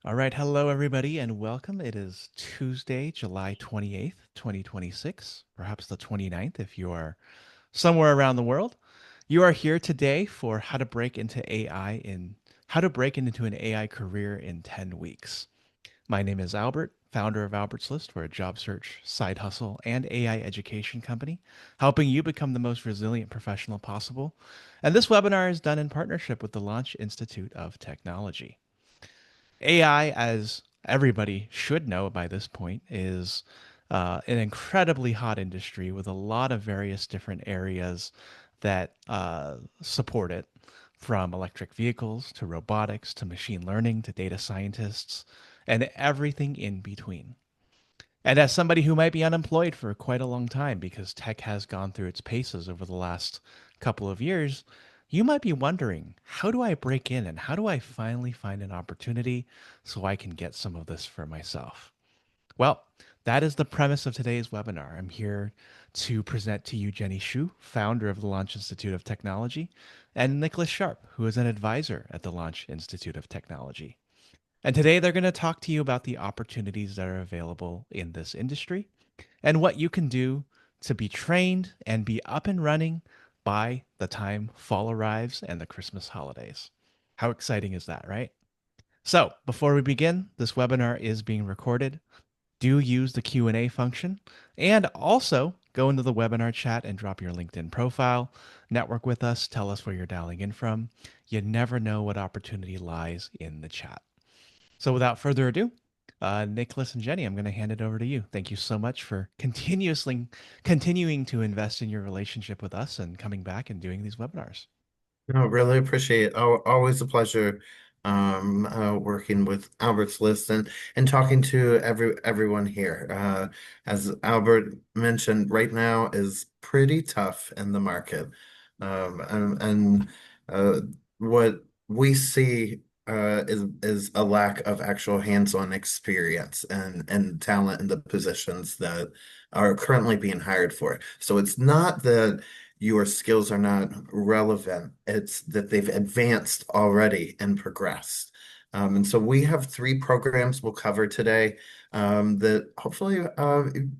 All right, hello everybody and welcome. It is Tuesday, July 28th, 2026, perhaps the 29th if you are somewhere around the world. You are here today for how to break into an AI career in 10 weeks. My name is Albert, founder of Albert's List. We're a job search, side hustle, and AI education company, helping you become the most resilient professional possible. And this webinar is done in partnership with the Launch Institute of Technology. AI, as everybody should know by this point, is an incredibly hot industry with a lot of various different areas that support it, from electric vehicles to robotics to machine learning to data scientists and everything in between. And as somebody who might be unemployed for quite a long time because tech has gone through its paces over the last couple of years, you might be wondering, how do I break in and how do I finally find an opportunity so I can get some of this for myself? Well, that is the premise of today's webinar. I'm here to present to you Jenny Shu, founder of the Launch Institute of Technology, and Nicholas Sharp, who is an advisor at the Launch Institute of Technology. And today they're going to talk to you about the opportunities that are available in this industry and what you can do to be trained and be up and running by the time fall arrives and the Christmas holidays. How exciting is that, right? So, before we begin, this webinar is being recorded. Do use the Q&A function and also go into the webinar chat and drop your LinkedIn profile, network with us, tell us where you're dialing in from. You never know what opportunity lies in the chat. So without further ado, Nicholas and Jenny, I'm going to hand it over to you. Thank you so much for continuing to invest in your relationship with us and coming back and doing these webinars. No, really appreciate it. Always a pleasure working with Albert's List and talking to everyone here. As Albert mentioned, right now is pretty tough in the market. And uh, what we see is a lack of actual hands-on experience and talent in the positions that are currently being hired for. So it's not that your skills are not relevant. It's that they've advanced already and progressed. And so we have three programs we'll cover today that hopefully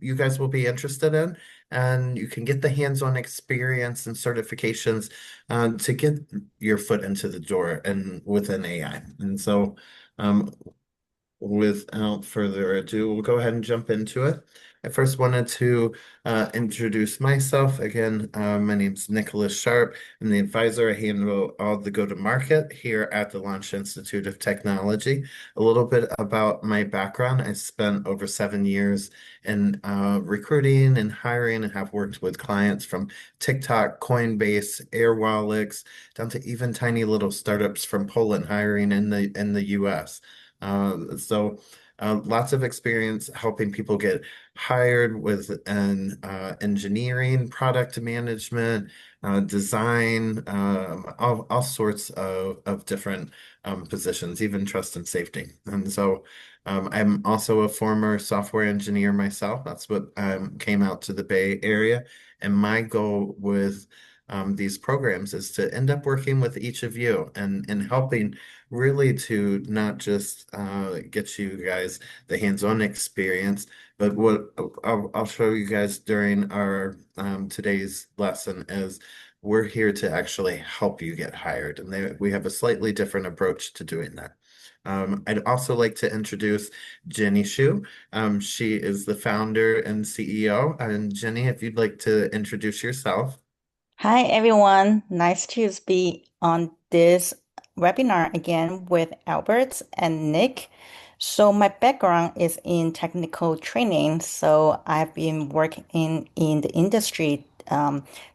you guys will be interested in. And you can get the hands-on experience and certifications to get your foot into the door and within AI. And so um, without further ado, we'll go ahead and jump into it. I first wanted to introduce myself. Again, my name's Nicholas Sharp. I'm the advisor. I handle all the go-to-market here at the Launch Institute of Technology. A little bit about my background. I spent over 7 years in recruiting and hiring and have worked with clients from TikTok, Coinbase, Airwallex, down to even tiny little startups from Poland hiring in the US. Lots of experience helping people get hired with an engineering, product management, design, all sorts of different positions, even trust and safety. And so I'm also a former software engineer myself. That's what came out to the Bay Area. And my goal with these programs is to end up working with each of you and helping really to not just get you guys the hands-on experience, but what I'll show you guys during our today's lesson is we're here to actually help you get hired, and we have a slightly different approach to doing that. I'd also like to introduce Jenny Shu. She is the founder and CEO. And Jenny, if you'd like to introduce yourself. Hi, everyone. Nice to be on this webinar again with Albert and Nick. So, my background is in technical training. So, I've been working in the industry,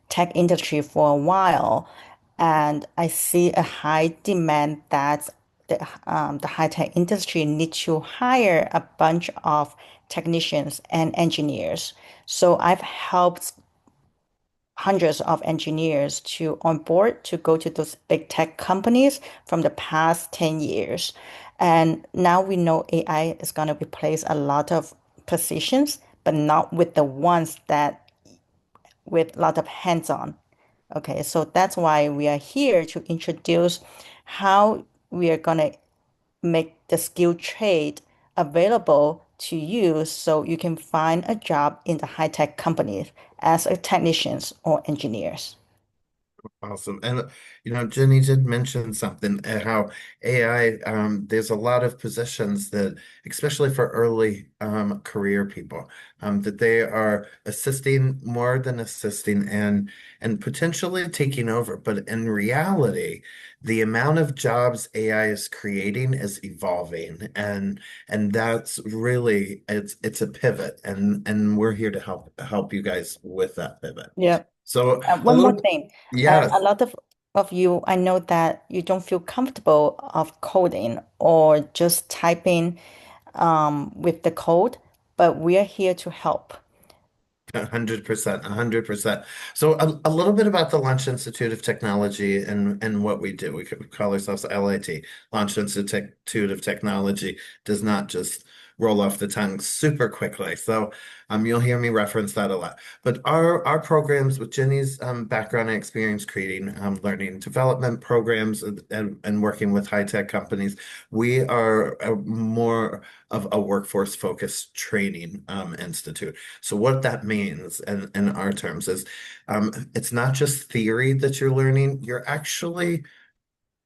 tech industry for a while, and I see a high demand that the high tech industry needs to hire a bunch of technicians and engineers. So, I've helped hundreds of engineers to on board to go to those big tech companies from the past 10 years. And now we know AI is going to replace a lot of positions, but not with the ones that with a lot of hands-on. Okay, so that's why we are here to introduce how we are going to make the skill trade available to you so you can find a job in the high-tech companies as a technicians or engineers. Awesome. And Jenny did mention something, how AI, there's a lot of positions that, especially for early career people, that they are assisting more than assisting and potentially taking over. But in reality, the amount of jobs AI is creating is evolving, and that's really it's a pivot, and we're here to help you guys with that pivot. Yeah. So a One more little, thing. A yes. lot of you, I know that you don't feel comfortable of coding or just typing with the code, but we are here to help. 100%, 100%. So a little bit about the Launch Institute of Technology and what we do. We call ourselves LIT. Launch Institute of Technology does not just roll off the tongue super quickly. So you'll hear me reference that a lot. But our programs with Jenny's background and experience creating learning and development programs and working with high-tech companies, we are more of a workforce focused training institute. So what that means in our terms is it's not just theory that you're learning, you're actually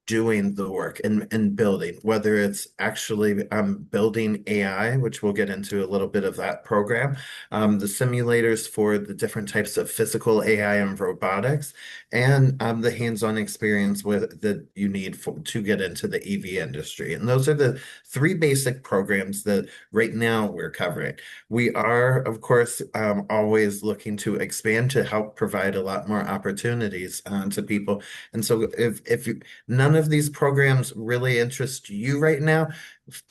doing the work and building, whether it's actually building AI, which we'll get into a little bit of that program, the simulators for the different types of physical AI and robotics, and the hands-on experience with that you need to get into the EV industry. And those are the three basic programs that right now we're covering. We are, of course, always looking to expand to help provide a lot more opportunities to people. And so if you none of these programs really interest you right now,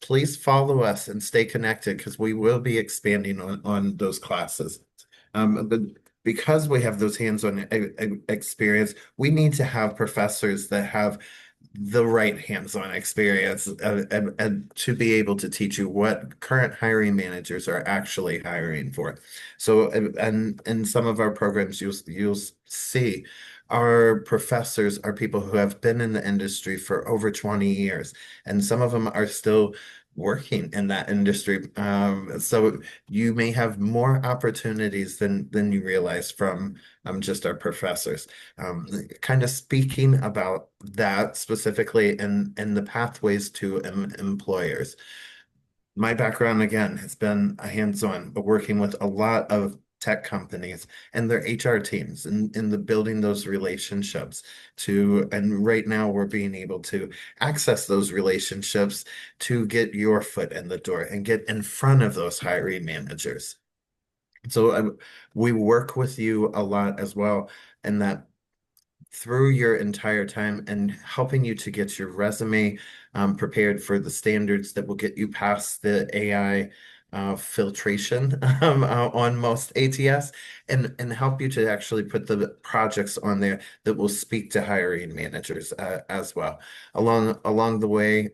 please follow us and stay connected because we will be expanding on those classes. But because we have those hands-on experience, we need to have professors that have the right hands-on experience and to be able to teach you what current hiring managers are actually hiring for. So, and in some of our programs, you'll see our professors are people who have been in the industry for over 20 years, and some of them are still working in that industry. So you may have more opportunities than you realize from just our professors. Kind of speaking about that specifically and the pathways to employers. My background again has been a hands-on, but working with a lot of tech companies and their HR teams and in the building those relationships and right now we're being able to access those relationships to get your foot in the door and get in front of those hiring managers. So we work with you a lot as well, and that through your entire time and helping you to get your resume prepared for the standards that will get you past the AI filtration on most ATS and help you to actually put the projects on there that will speak to hiring managers as well. Along the way,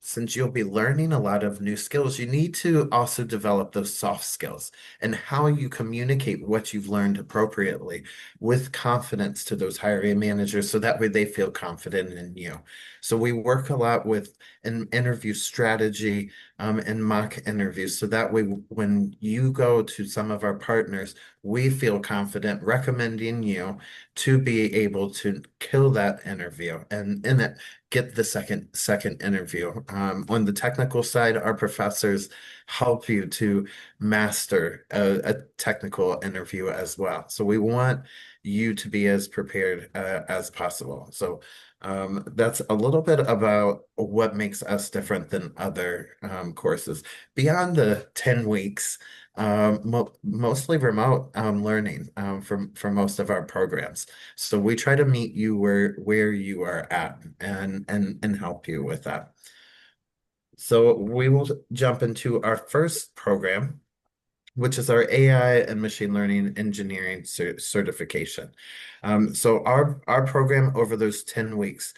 since you'll be learning a lot of new skills, you need to also develop those soft skills and how you communicate what you've learned appropriately with confidence to those hiring managers so that way they feel confident in you. So we work a lot with an interview strategy and mock interviews. So that way, when you go to some of our partners, we feel confident recommending you to be able to kill that interview and in it get the second interview. On the technical side, our professors help you to master a technical interview as well. So we want you to be as prepared as possible. So that's a little bit about what makes us different than other courses. Beyond the 10 weeks, mostly remote learning for most of our programs. So we try to meet you where you are at and help you with that. So we will jump into our first program, which is our AI and machine learning engineering certification. So our program over those 10 weeks,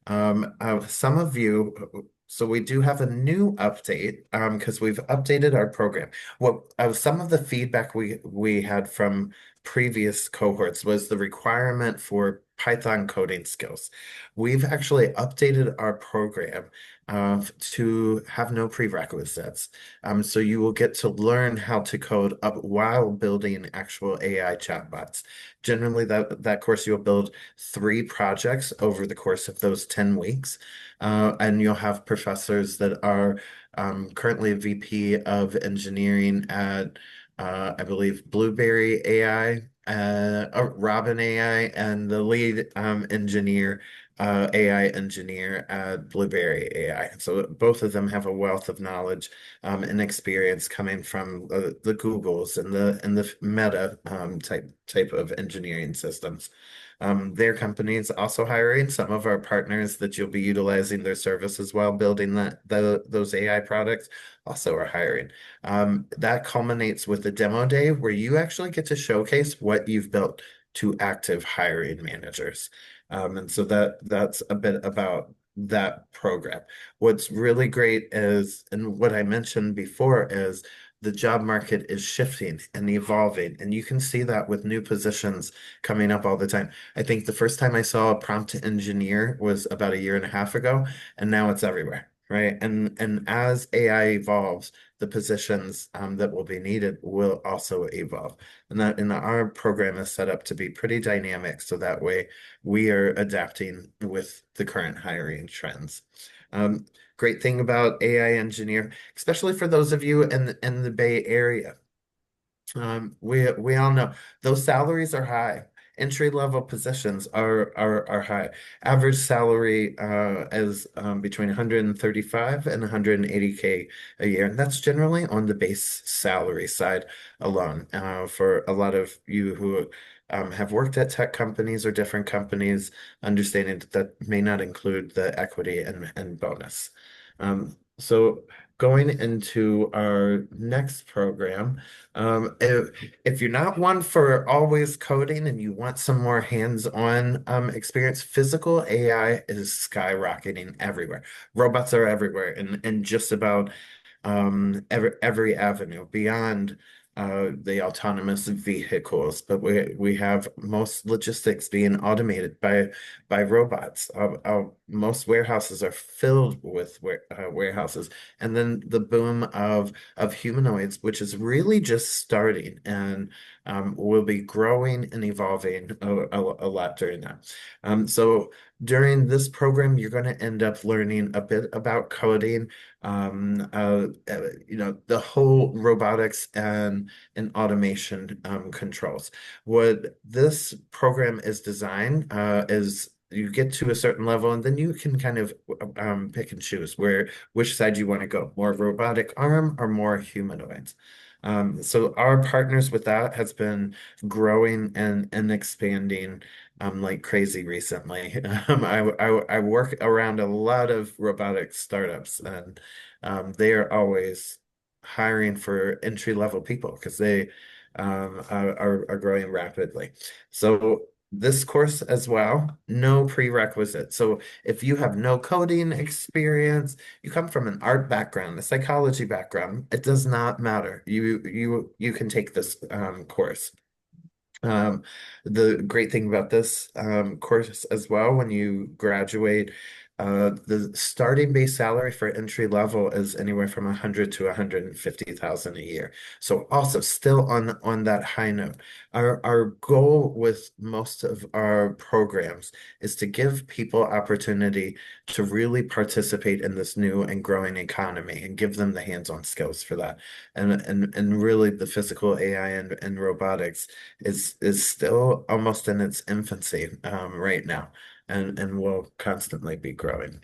some of you, so we do have a new update because we've updated our program. What some of the feedback we had from previous cohorts was the requirement for Python coding skills. We've actually updated our program to have no prerequisites. So you will get to learn how to code up while building actual AI chatbots. Generally, that course you'll build 3 projects over the course of those 10 weeks. And you'll have professors that are currently a VP of engineering at I believe Blueberry AI, Robin AI, and the lead engineer, AI engineer at Blueberry AI. So both of them have a wealth of knowledge and experience coming from the Googles and the Meta type of engineering systems. Their companies also hiring some of our partners that you'll be utilizing their services while building those AI products also are hiring. That culminates with a demo day where you actually get to showcase what you've built to active hiring managers. And so that's a bit about that program. What's really great is, and what I mentioned before is the job market is shifting and evolving, and you can see that with new positions coming up all the time. I think the first time I saw a prompt engineer was about a year and a half ago, and now it's everywhere, right? And as AI evolves, the positions that will be needed will also evolve. And our program is set up to be pretty dynamic, so that way we are adapting with the current hiring trends. Great thing about AI engineer, especially for those of you in the Bay Area. We all know those salaries are high. Entry-level positions are high. Average salary is between 135 and 180K a year, and that's generally on the base salary side alone. For a lot of you who have worked at tech companies or different companies, understanding that may not include the equity and bonus. So going into our next program, if you're not one for always coding and you want some more hands-on experience, physical AI is skyrocketing everywhere. Robots are everywhere and just about every avenue beyond the autonomous vehicles, but we have most logistics being automated by robots. Most warehouses are filled with warehouses, and then the boom of humanoids, which is really just starting and will be growing and evolving a lot during that. So during this program, you're going to end up learning a bit about coding, the whole robotics and automation controls. What this program is designed is you get to a certain level and then you can kind of pick and choose which side you want to go, more robotic arm or more humanoids. So our partners with that has been growing and expanding like crazy recently. I work around a lot of robotic startups, and they are always hiring for entry-level people because they are growing rapidly. So this course as well, no prerequisite. So if you have no coding experience, you come from an art background, a psychology background, it does not matter. You can take this course. Um, the great thing about this course as well, when you graduate, the starting base salary for entry level is anywhere from 100 to 150,000 a year. So also still on that high note. Our goal with most of our programs is to give people opportunity to really participate in this new and growing economy and give them the hands-on skills for that. And really the physical AI and robotics is still almost in its infancy right now and will constantly be growing.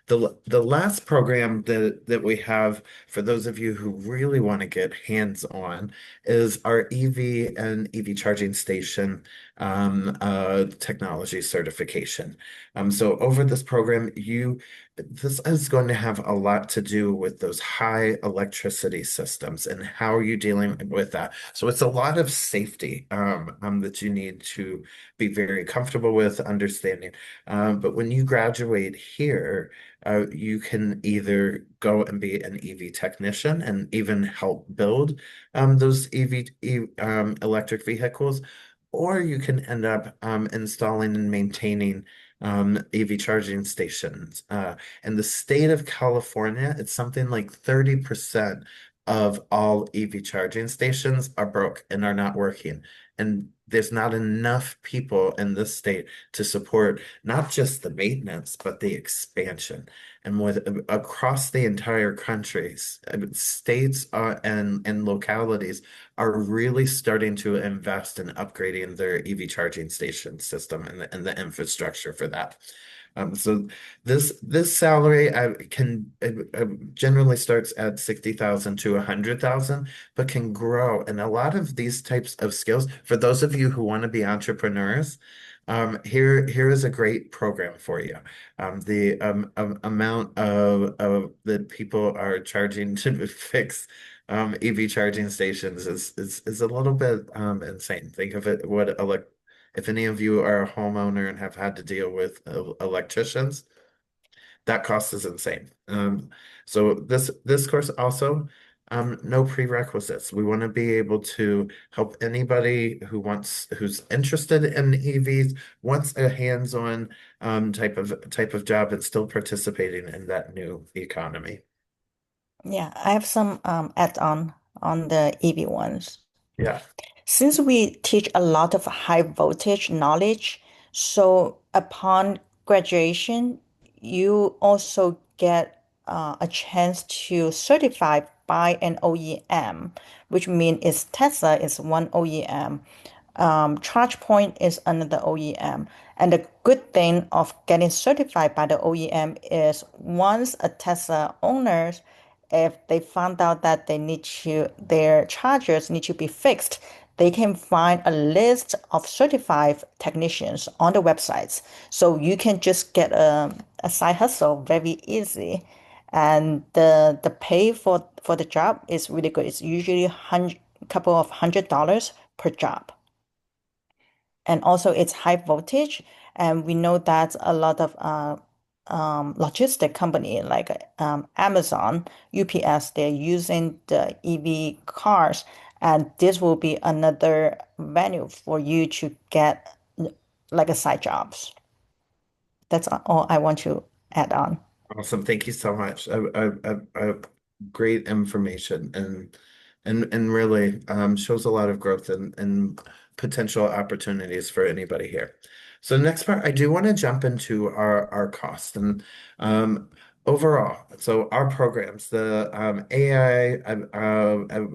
The last program that we have for those of you who really want to get hands-on is our EV and EV charging station technology certification. So over this program, this is going to have a lot to do with those high electricity systems and how are you dealing with that. So it's a lot of safety that you need to be very comfortable with understanding. But when you graduate here, you can either go and be an EV technician and even help build those electric vehicles, or you can end up installing and maintaining EV charging stations. In the state of California, it's something like 30% of all EV charging stations are broke and are not working. And there's not enough people in this state to support not just the maintenance, but the expansion. And with across the entire country, states and localities are really starting to invest in upgrading their EV charging station system and the infrastructure for that. So this salary can generally starts at 60,000 to 100,000, but can grow. And a lot of these types of skills, for those of you who want to be entrepreneurs, here is a great program for you. The amount of that people are charging to fix EV charging stations is a little bit insane. Think of it, if any of you are a homeowner and have had to deal with electricians, that cost is insane. So this course also, no prerequisites. We want to be able to help anybody who's interested in EVs, wants a hands-on type of job, and still participating in that new economy. Yeah, I have some add-on on the EV ones. Yeah. Since we teach a lot of high voltage knowledge, so upon graduation, you also get a chance to certify by an OEM, which means is Tesla is one OEM, ChargePoint is another OEM. And the good thing of getting certified by the OEM is once a Tesla owner, if they found out that their chargers need to be fixed, they can find a list of certified technicians on the websites. So you can just get a side hustle very easy. And the pay for the job is really good. It's usually couple of $100 per job. And also it's high voltage. And we know that a lot of logistic company like Amazon, UPS, they're using the EV cars, and this will be another venue for you to get like a side jobs. That's all I want to add on. Awesome. Thank you so much. Great information and really shows a lot of growth and potential opportunities for anybody here. So next part, I do want to jump into our cost and overall. So our programs, the AI,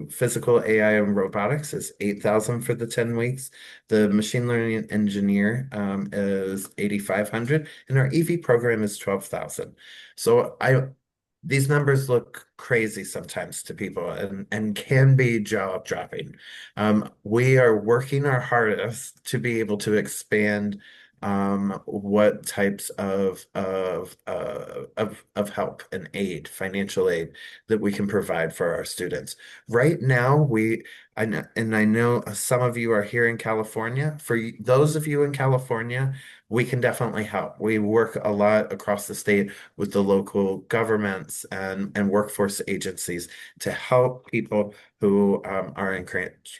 physical AI and robotics is 8,000 for the 10 weeks. The machine learning engineer is 8,500, and our EV program is 12,000. So these numbers look crazy sometimes to people and can be jaw dropping. We are working our hardest to be able to expand what types of help and aid, financial aid that we can provide for our students. Right now, I know some of you are here in California. For those of you in California, we can definitely help. We work a lot across the state with the local governments and workforce agencies to help people who are in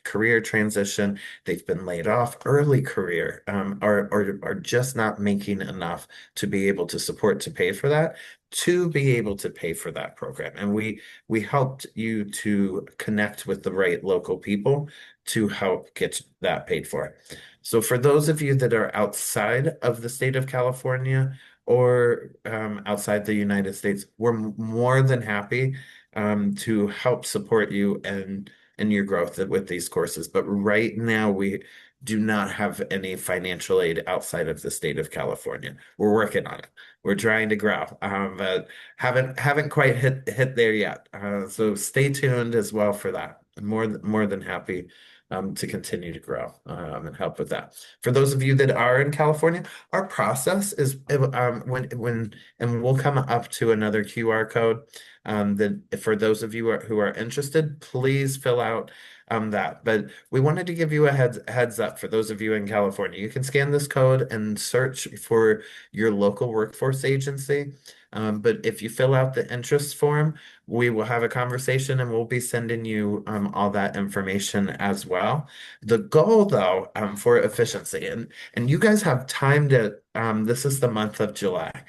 career transition. They've been laid off early career, or are just not making enough to be able to support to pay for that, to be able to pay for that program. And we helped you to connect with the right local people to help get that paid for. So for those of you that are outside of the state of California or outside the United States, we're more than happy to help support you and your growth with these courses. But right now, we do not have any financial aid outside of the state of California. We're working on it. We're trying to grow, but haven't quite hit there yet. So stay tuned as well for that. More than happy to continue to grow and help with that. For those of you that are in California, our process is when and we'll come up to another QR code that for those of you who are interested, please fill out that. But we wanted to give you a heads up for those of you in California. You can scan this code and search for your local workforce agency. But if you fill out the interest form, we will have a conversation and we'll be sending you all that information as well. The goal, though, for efficiency, and you guys have time to, this is the month of July.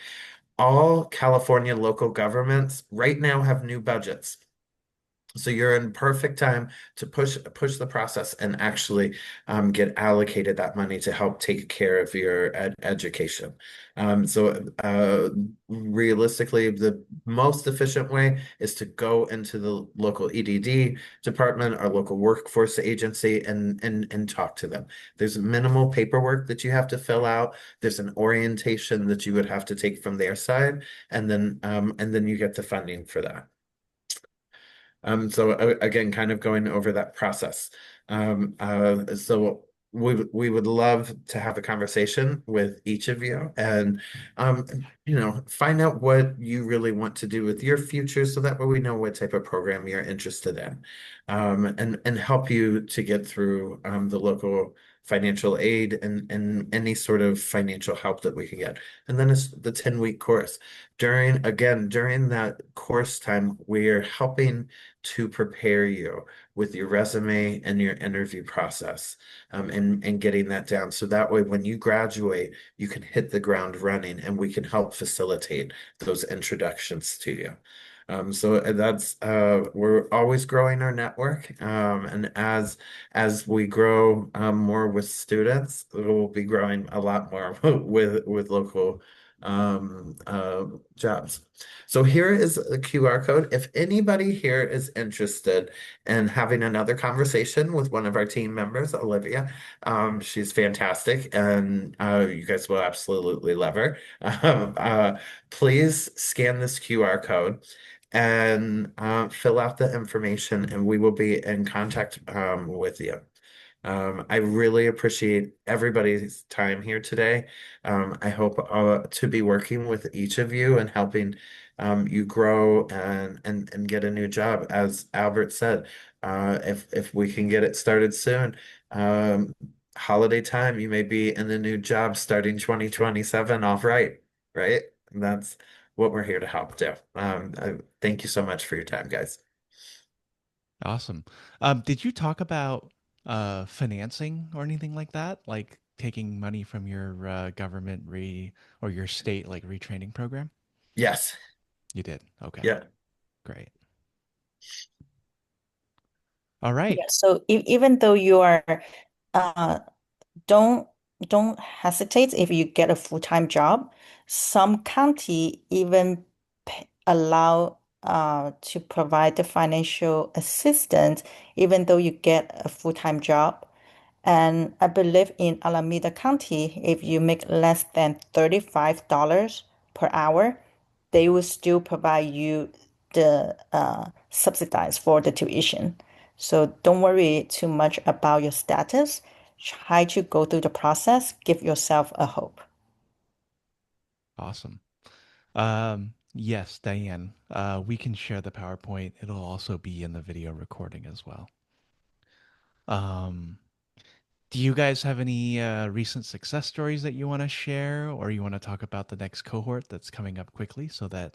All California local governments right now have new budgets. So you're in perfect time to push the process and actually get allocated that money to help take care of your education. Realistically, the most efficient way is to go into the local EDD department or local workforce agency and talk to them. There's minimal paperwork that you have to fill out. There's an orientation that you would have to take from their side, and then you get the funding for that. Again, kind of going over that process. So we would love to have a conversation with each of you and find out what you really want to do with your future so that way we know what type of program you're interested in. And help you to get through the local financial aid and any sort of financial help that we can get. And then it's the 10-week course. During that course time, we're helping to prepare you with your resume and your interview process and getting that down. So that way, when you graduate, you can hit the ground running and we can help facilitate those introductions to you. We're always growing our network. And as we grow more with students, we'll be growing a lot more with local jobs. So here is a QR code. If anybody here is interested in having another conversation with one of our team members, Olivia, she's fantastic and you guys will absolutely love her. Please scan this QR code and fill out the information and we will be in contact with you. I really appreciate everybody's time here today. I hope to be working with each of you and helping you grow and get a new job. As Albert said, if we can get it started soon, holiday time, you may be in a new job starting 2027 off right? And that's what we're here to help do. Thank you so much for your time, guys. Awesome. Did you talk about financing or anything like that? Like taking money from your government or your state like retraining program? Yes. You did. Okay. Yeah. Great. All right. Yeah, so even though you are uh, don't don't hesitate if you get a full-time job. Some county even allow to provide the financial assistance even though you get a full-time job. And I believe in Alameda County, if you make less than $35 per hour, they will still provide you the subsidize for the tuition. So don't worry too much about your status. Try to go through the process, give yourself a hope. Awesome. Yes, Diane, we can share the PowerPoint. It'll also be in the video recording as well. Um, do you guys have any recent success stories that you want to share, or you want to talk about the next cohort that's coming up quickly so that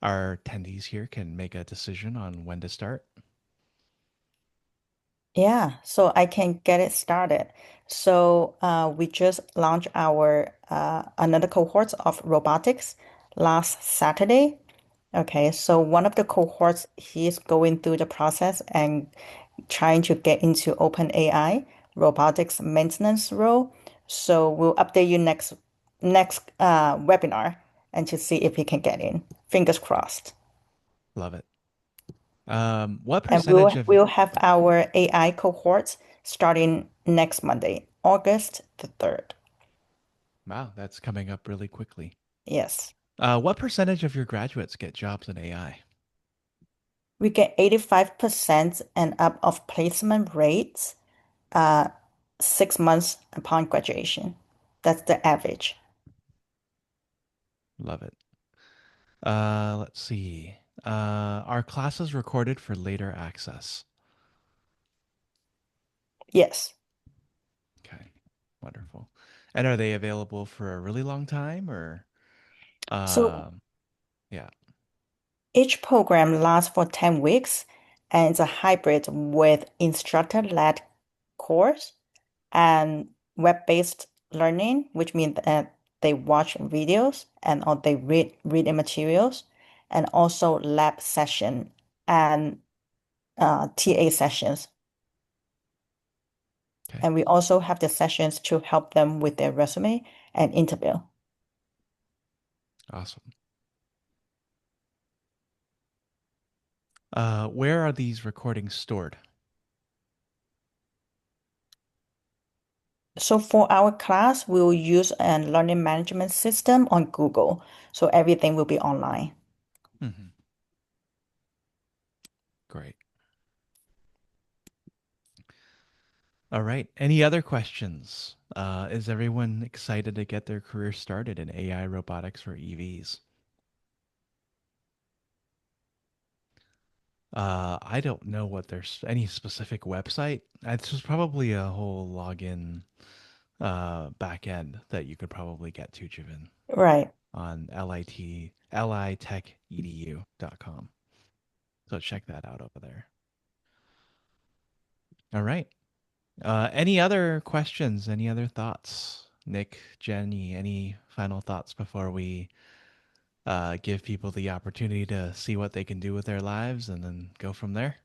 our attendees here can make a decision on when to start? Yeah, so I can get it started. So we just launched our another cohort of robotics last Saturday. Okay, so one of the cohorts, he's going through the process and trying to get into OpenAI robotics maintenance role. So we'll update you next webinar and to see if he can get in. Fingers crossed. Love it. What And percentage of we'll have our AI cohorts starting next Monday, August the 3rd. Wow, that's coming up really quickly. Yes. What percentage of your graduates get jobs in AI? We get 85% and up of placement rates. uh, 6 months upon graduation. That's the average. Love it. Let's see. Are classes recorded for later access? Yes. Okay, wonderful. And are they available for a really long time or So um yeah. each program lasts for 10 weeks and it's a hybrid with instructor-led course and web-based learning, which means that they watch videos and or they read reading materials, and also lab session and TA sessions. Okay, And we also have the sessions to help them with their resume and interview. awesome. Where are these recordings stored? So for our class, we will use a learning management system on Google. So everything will be online. Hmm. Great. All right. Any other questions? Is everyone excited to get their career started in AI, robotics, or EVs? I don't know what there's any specific website. It's just probably a whole login back end that you could probably get to, Jiven, Right. on litedu.com. So check that out over there. All right. Any other questions? Any other thoughts? Nick, Jenny, any final thoughts before we give people the opportunity to see what they can do with their lives and then go from there?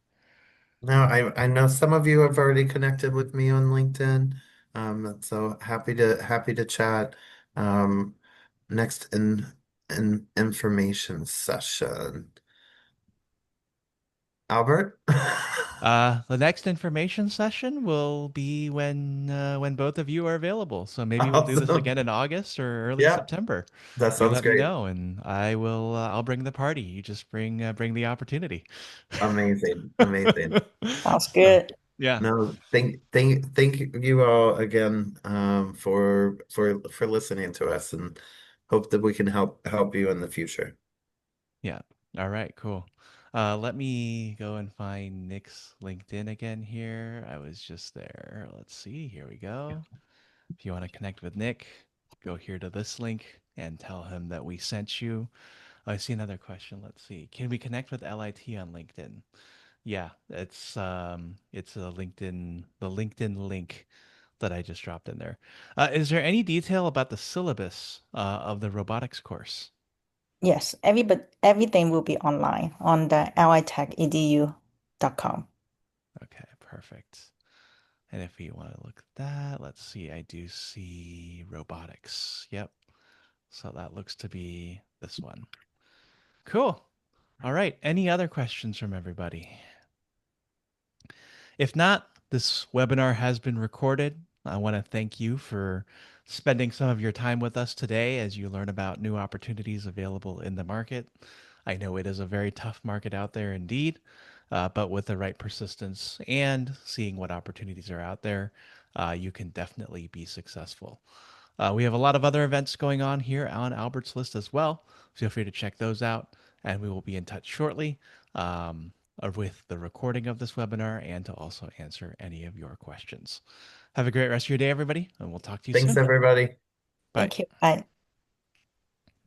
No, I know some of you have already connected with me on LinkedIn. So happy to chat. Um, next in information session. Albert? The next information session will be when both of you are available. So maybe we'll do this Awesome. again in August or early Yeah, September. that You sounds let me great. know, and I will. I'll bring the party. You just bring the opportunity. Amazing. Amazing. Sounds Uh, good. Yeah, No, thank you all again for listening to us and hope that we can help you in the future. yeah. All right, cool. Let me go and find Nick's LinkedIn again here. I was just there. Let's see. Here we go. If you want to connect with Nick, go here to this link and tell him that we sent you. I see another question. Let's see. Can we connect with LIT on LinkedIn? Yeah, it's the LinkedIn link that I just dropped in there. Is there any detail about the syllabus of the robotics course? Yes, everything will be online on the litech.edu.com. Okay, perfect. And if we want to look at that, let's see. I do see robotics. Yep. So that looks to be this one. Cool. All right. Any other questions from everybody? If not, this webinar has been recorded. I want to thank you for spending some of your time with us today as you learn about new opportunities available in the market. I know it is a very tough market out there indeed, but with the right persistence and seeing what opportunities are out there, you can definitely be successful. We have a lot of other events going on here on Albert's List as well. Feel free to check those out, and we will be in touch shortly with the recording of this webinar and to also answer any of your questions. Have a great rest of your day, everybody, and we'll talk to you Thanks, soon. everybody. Bye. Thank you. Bye.